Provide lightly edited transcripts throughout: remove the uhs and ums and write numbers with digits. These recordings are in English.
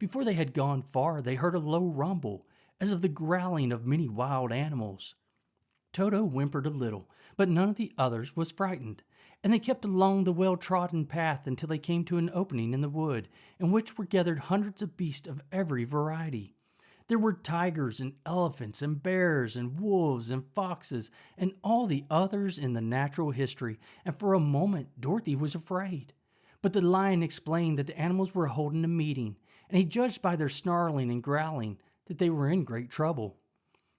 Before they had gone far, they heard a low rumble, as of the growling of many wild animals. Toto whimpered a little, but none of the others was frightened, and they kept along the well-trodden path until they came to an opening in the wood, in which were gathered hundreds of beasts of every variety. There were tigers and elephants and bears and wolves and foxes and all the others in the natural history, and for a moment Dorothy was afraid. But the lion explained that the animals were holding a meeting, and he judged by their snarling and growling that they were in great trouble.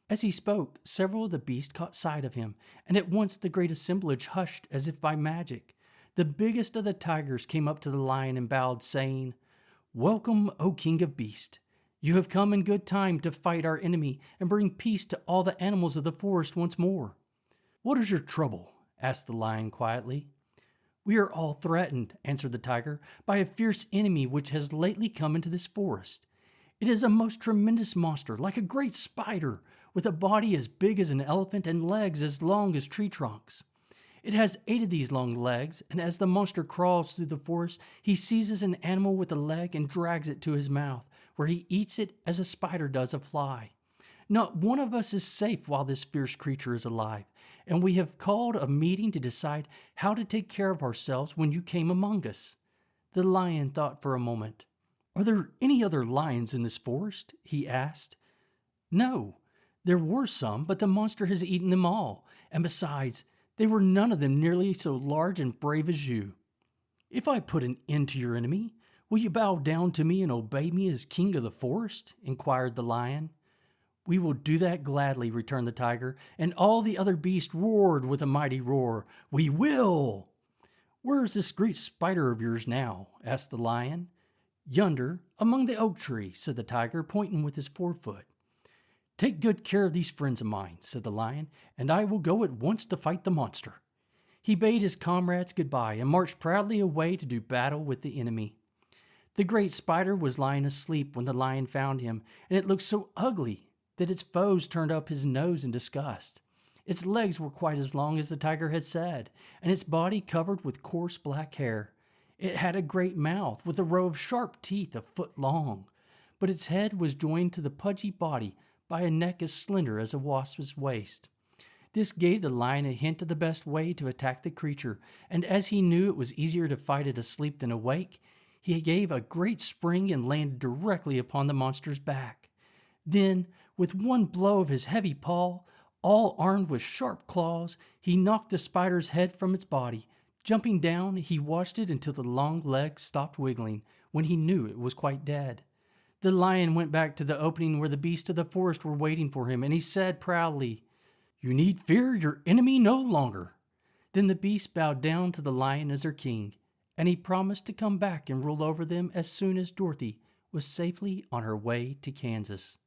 As he spoke, several of the beasts caught sight of him, and at once the great assemblage hushed as if by magic. The biggest of the tigers came up to the lion and bowed, saying, "Welcome, O King of Beasts. You have come in good time to fight our enemy and bring peace to all the animals of the forest once more." "What is your trouble?" asked the lion quietly. "We are all threatened," answered the tiger, "by a fierce enemy which has lately come into this forest. It is a most tremendous monster, like a great spider, with a body as big as an elephant and legs as long as tree trunks. It has 8 of these long legs, and as the monster crawls through the forest, he seizes an animal with a leg and drags it to his mouth, where he eats it as a spider does a fly. Not one of us is safe while this fierce creature is alive, and we have called a meeting to decide how to take care of ourselves when you came among us." The lion thought for a moment. "Are there any other lions in this forest?" he asked. "No, there were some, but the monster has eaten them all, and besides, they were none of them nearly so large and brave as you." "If I put an end to your enemy, will you bow down to me and obey me as king of the forest?" inquired the lion. "We will do that gladly," returned the tiger, and all the other beasts roared with a mighty roar, "We will!" "Where is this great spider of yours now?" asked the lion. "Yonder, among the oak trees," said the tiger, pointing with his forefoot. "Take good care of these friends of mine," said the lion, "and I will go at once to fight the monster." He bade his comrades goodbye and marched proudly away to do battle with the enemy. The great spider was lying asleep when the lion found him, and it looked so ugly that its foes turned up his nose in disgust. Its legs were quite as long as the tiger had said, and its body covered with coarse black hair. It had a great mouth with a row of sharp teeth a foot long, but its head was joined to the pudgy body by a neck as slender as a wasp's waist. This gave the lion a hint of the best way to attack the creature, and as he knew it was easier to fight it asleep than awake, he gave a great spring and landed directly upon the monster's back. Then, with one blow of his heavy paw, all armed with sharp claws, he knocked the spider's head from its body. Jumping down, he watched it until the long legs stopped wiggling, when he knew it was quite dead. The lion went back to the opening where the beasts of the forest were waiting for him, and he said proudly, "You need fear your enemy no longer." Then the beasts bowed down to the lion as their king, and he promised to come back and rule over them as soon as Dorothy was safely on her way to Kansas.